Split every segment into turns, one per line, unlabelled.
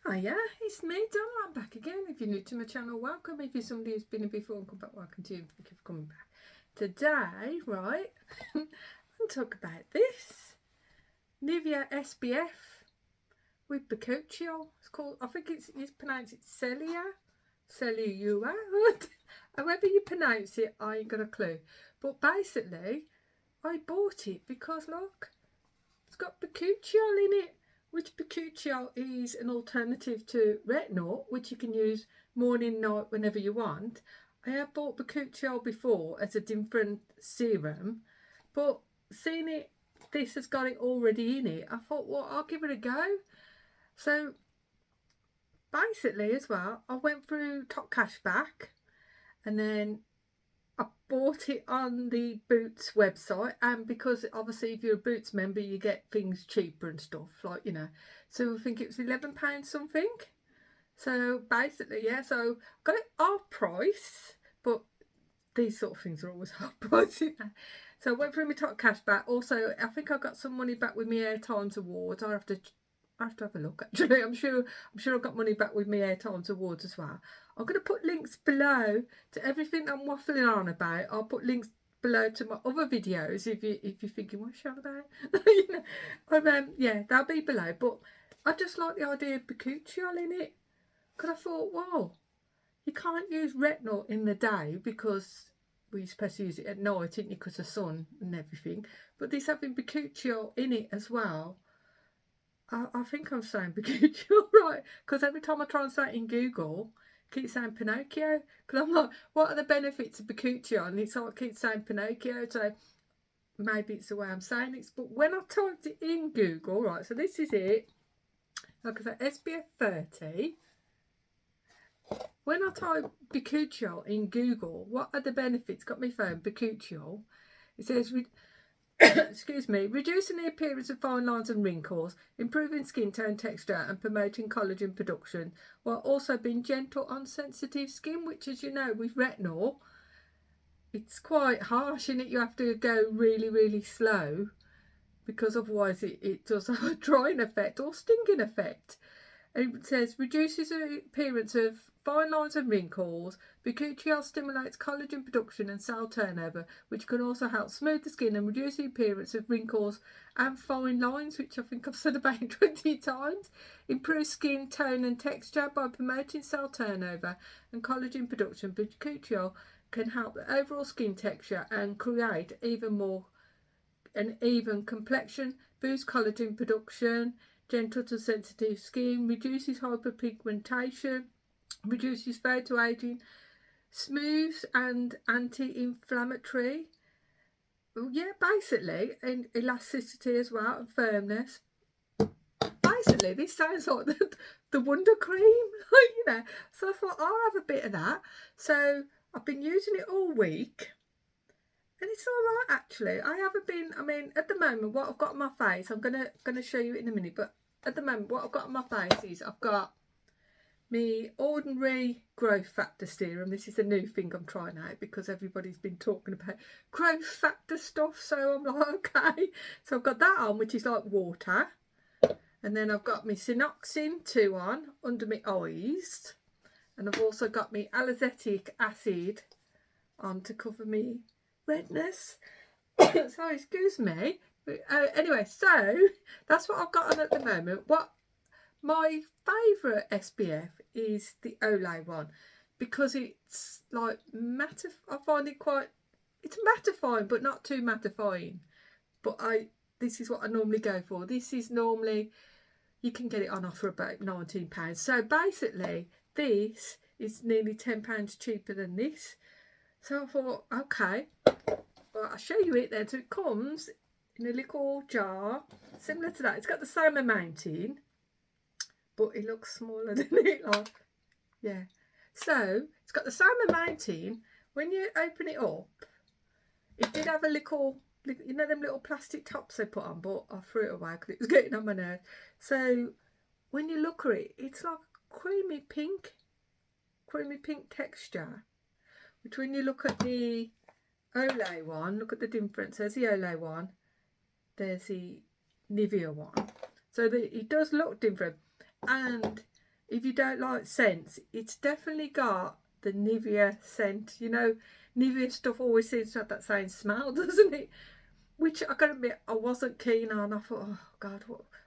Hiya, it's me, Donna. I'm back again. If you're new to my channel, welcome. If you're somebody who's been here before and come back, welcome to you. Thank you for coming back. Today, right, I'm going to talk about this Nivea SPF with bakuchiol. It's called, I think it's pronounced cellular. However you pronounce it, I ain't got a clue. But basically, I bought it because look, it's got bakuchiol in it, which bakuchiol is an alternative to retinol, which you can use morning, night, whenever you want. I have bought bakuchiol before as a different serum, but seeing it, this has got it already in it, I thought, well, I'll give it a go. So basically, as well, I went through Topcashback, and then I bought it on the Boots website, and because obviously if you're a Boots member you get things cheaper and stuff, like, you know, so I think it was £11 something. So basically, yeah, so got it half price, but these sort of things are always half price. So I went through my top cashback. Also, I think I got some money back with my Airtimes awards. I have to have a look, actually. I'm sure I got money back with my Airtimes awards as well. I'm going to put links below to everything I'm waffling on about. I'll put links below to my other videos if you're thinking, what's she on about? You know, yeah, they'll be below. But I just like the idea of bakuchiol in it, because I thought, whoa, you can't use retinol in the day because you're supposed to use it at night, isn't you, because of sun and everything. But this having bakuchiol in it as well, I think I'm saying bakuchiol right, because every time I try and say it in Google, it keeps saying Pinocchio, because I'm like, what are the benefits of bakuchiol? And it's like it keeps saying Pinocchio, so maybe it's the way I'm saying it. But when I typed it in Google, right, so this is it, like I said, SPF 30. When I type bakuchiol in Google, what are the benefits? Got my phone, bakuchiol. It says, excuse me, reducing the appearance of fine lines and wrinkles, improving skin tone texture and promoting collagen production, while also being gentle on sensitive skin, which, as you know, with retinol, it's quite harsh in it. You have to go really, really slow, because otherwise it does have a drying effect or stinging effect. And it says, reduces the appearance of fine lines and wrinkles. Bakuchiol stimulates collagen production and cell turnover, which can also help smooth the skin and reduce the appearance of wrinkles and fine lines, which I think I've said about 20 times. Improves skin tone and texture by promoting cell turnover and collagen production. Bakuchiol can help the overall skin texture and create an even complexion, boost collagen production, gentle to sensitive skin, reduces hyperpigmentation, reduces photoaging, smooths and anti-inflammatory. Yeah, basically, and elasticity as well, and firmness. Basically, this sounds like the Wonder Cream, you know. So I thought, I'll have a bit of that. So I've been using it all week. And it's all right, actually. I haven't been, I mean, at the moment, what I've got on my face, I'm gonna show you in a minute, but at the moment, what I've got on my face is I've got my ordinary growth factor serum. This is a new thing I'm trying out because everybody's been talking about growth factor stuff, so I'm like, okay. So I've got that on, which is like water. And then I've got my Snoxin II on under my eyes. And I've also got my Alizatic acid on to cover me redness. So excuse me. Anyway, so that's what I've got on at the moment. What my favourite SPF is the Olay one, because it's like matte. I find it quite, it's mattifying but not too mattifying. But this is what I normally go for. This is normally, you can get it on offer about £19. So basically this is nearly £10 cheaper than this. So I thought, okay, well, I'll show you it then. So it comes in a little jar, similar to that. It's got the same amount in, but it looks smaller than it, like, yeah. So it's got the same amount in. When you open it up, it did have a little, you know, them little plastic tops they put on, but I threw it away because it was getting on my nerves. So when you look at it, it's like creamy pink texture. Which when you look at the Olay one, look at the difference. There's the Olay one, there's the Nivea one. So it does look different. And if you don't like scents, it's definitely got the Nivea scent. You know, Nivea stuff always seems to have that same smell, doesn't it? Which I gotta admit I wasn't keen on. I thought, oh God,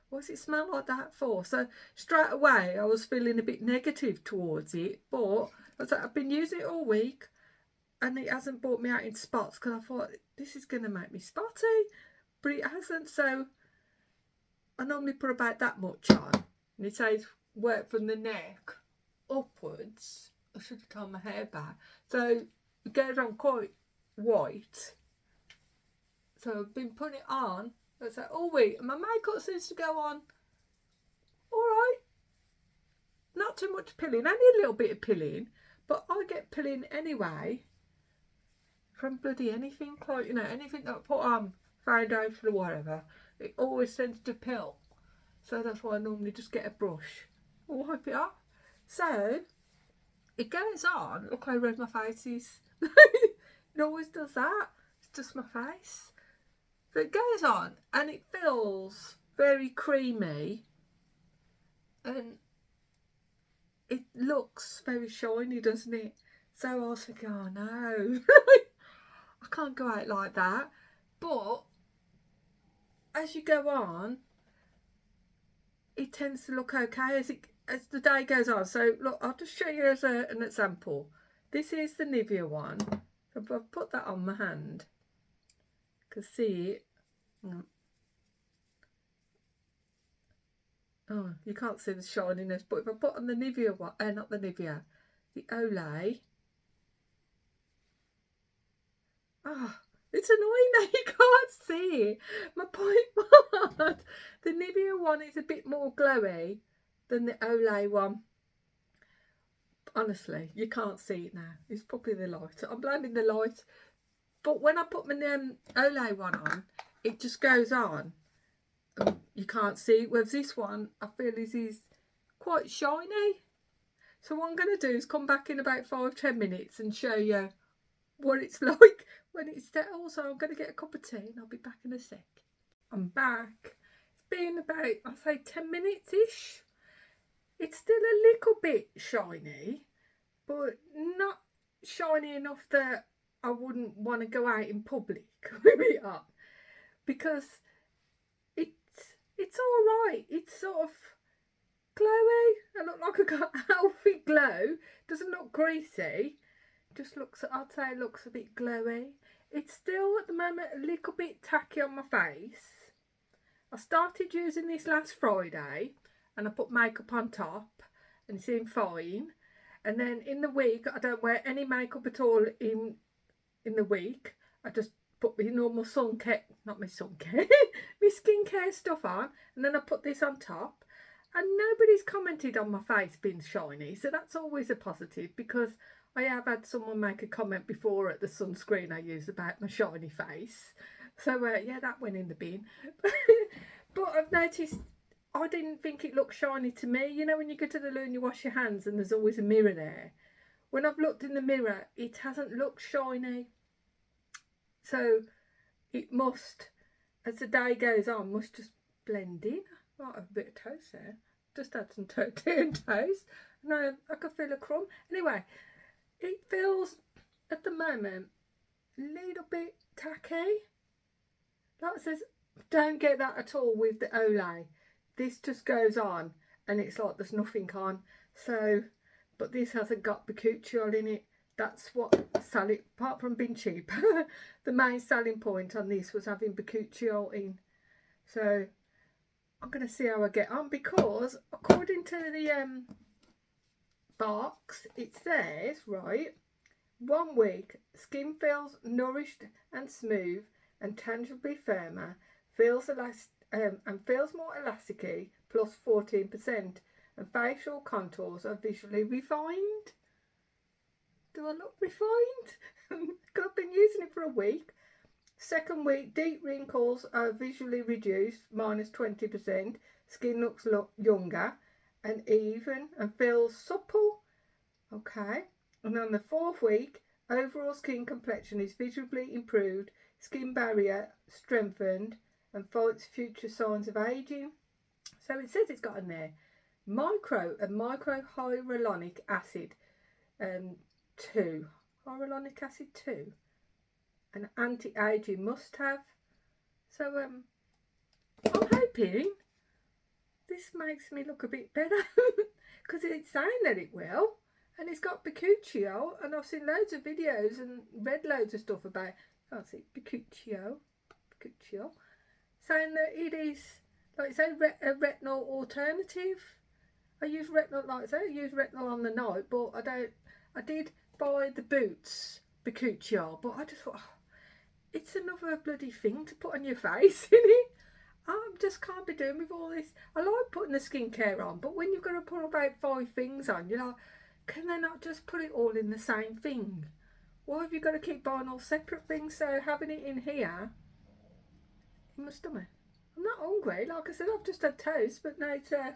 what does it smell like that for? So straight away I was feeling a bit negative towards it. But I've been using it all week, and it hasn't brought me out in spots, because I thought this is gonna make me spotty, but it hasn't. So I normally put about that much on, and it says work from the neck upwards. I should have tied my hair back. So it goes on quite white. So I've been putting it on. It's like all week, and my makeup seems to go on all right. Not too much pilling, only a little bit of pilling, but I get pilling anyway from bloody anything, like, you know, anything that I put on, foundation or whatever, it always tends to pill. So that's why I normally just get a brush and wipe it off. So it goes on. Look how red my face is. It always does that. It's just my face. So it goes on and it feels very creamy, and it looks very shiny, doesn't it? So I was thinking, oh no, I can't go out like that. But as you go on, it tends to look okay as the day goes on. So look, I'll just show you as an example. This is the Nivea one. So if I put that on my hand, you can see it. Oh, you can't see the shininess, but if I put on the Nivea one, not the Nivea, the Olay. Ah, it's annoying that you can't see it. My point was, the Nivea one is a bit more glowy than the Olay one. Honestly, you can't see it now. It's probably the light. I'm blaming the light. But when I put my Olay one on, it just goes on. You can't see it. Whereas this one, I feel is quite shiny. So what I'm going to do is come back in about 5-10 minutes and show you what it's like when it's settled. So I'm going to get a cup of tea and I'll be back in a sec. I'm back. It's been about, I say, 10 minutes-ish. It's still a little bit shiny, but not shiny enough that I wouldn't want to go out in public with it on, because it's all right. It's sort of glowy. I look like I got a healthy glow. Doesn't look greasy. Just looks, I'd say it looks a bit glowy. It's still at the moment a little bit tacky on my face. I started using this last Friday and I put makeup on top and it seemed fine. And then in the week I don't wear any makeup at all in the week. I just put my normal sun care, not my sun care, my skincare stuff on, and then I put this on top. And nobody's commented on my face being shiny, so that's always a positive, because I have had someone make a comment before at the sunscreen I use about my shiny face. So yeah, that went in the bin. But I've noticed I didn't think it looked shiny to me. You know when you go to the loo and you wash your hands and there's always a mirror there? When I've looked in the mirror, it hasn't looked shiny. So it must, as the day goes on, must just blend in. Might have a bit of toast there. Just add some tea and toast. No, I can feel a crumb. Anyway, it feels at the moment a little bit tacky. Like I says, don't get that at all with the Olay. This just goes on and it's like there's nothing on. So, but this hasn't got bakuchiol in it. That's what selling, apart from being cheap, the main selling point on this was having bakuchiol in. So I'm going to see how I get on, because according to the box, it says, right, 1 week, skin feels nourished and smooth and tangibly firmer, feels more elasticy, plus 14%, and facial contours are visually refined. Do I look refined? Because I've been using it for a week. 2nd week, deep wrinkles are visually reduced, minus 20%. Skin looks younger and even and feels supple. Okay. And on the 4th week, overall skin complexion is visibly improved, skin barrier strengthened, and fights future signs of aging. So it says it's got in there micro hyaluronic acid 2, hyaluronic acid 2, an anti-aging must-have. So I'm hoping this makes me look a bit better because it's saying that it will, and it's got bakuchiol, and I've seen loads of videos and read loads of stuff about, can't see, bakuchiol, saying that it is, like I say, a retinol alternative. I use retinol, like I say, I use retinol on the night, but I did buy the Boots bakuchiol, but I just thought, oh, it's another bloody thing to put on your face, isn't it? I just can't be doing with all this. I like putting the skincare on, but when you've got to put about 5 things on, you're like, can they not just put it all in the same thing? Why have you got to keep buying all separate things? So having it in here, in my stomach. I'm not hungry. Like I said, I've just had toast, but no, it's I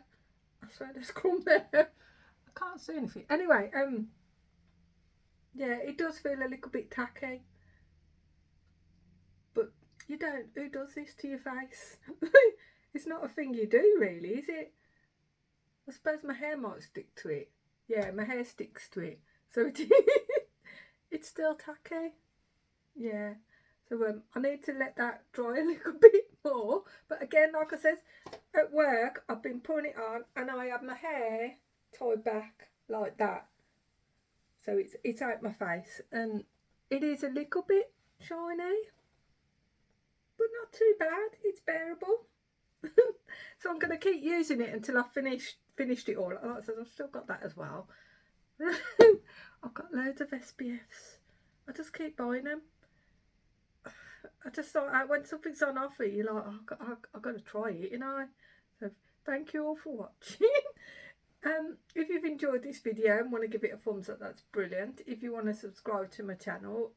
swear there's crumb there. I can't see anything. Anyway, yeah, it does feel a little bit tacky. But you don't. Who does this to your face? It's not a thing you do, really, is it? I suppose my hair might stick to it. Yeah, my hair sticks to it. So it's still tacky. Yeah. So I need to let that dry a little bit more. But again, like I said, at work, I've been putting it on and I have my hair tied back like that. So it's out my face. And it is a little bit shiny, but not too bad. It's bearable. So I'm going to keep using it until I've finished it all. Like I said, I've still got that as well. I've got loads of SPFs. I just keep buying them. I just thought when something's on offer, you're like, oh, I've got to try it, you know. So thank you all for watching. If you've enjoyed this video and want to give it a thumbs up, that's brilliant. If you want to subscribe to my channel,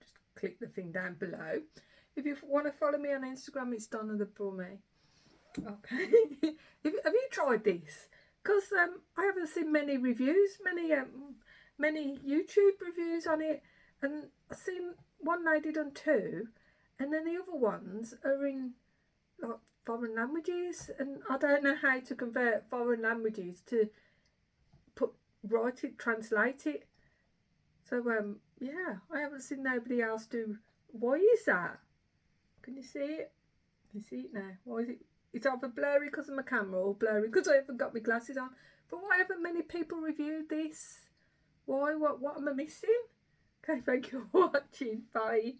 just click the thing down below. If you want to follow me on Instagram, it's donna.behan. Okay. Have you tried this? Because I haven't seen many reviews, many YouTube reviews on it, and I've seen one lady done 2, and then the other ones are in like foreign languages, and I don't know how to convert foreign languages to translate it. So yeah, I haven't seen nobody else do. Why is that? Can you see it? Can you see it now? Why is it? It's either blurry because of my camera or blurry because I haven't got my glasses on. But why haven't many people reviewed this? Why? What am I missing? Okay, thank you for watching. Bye.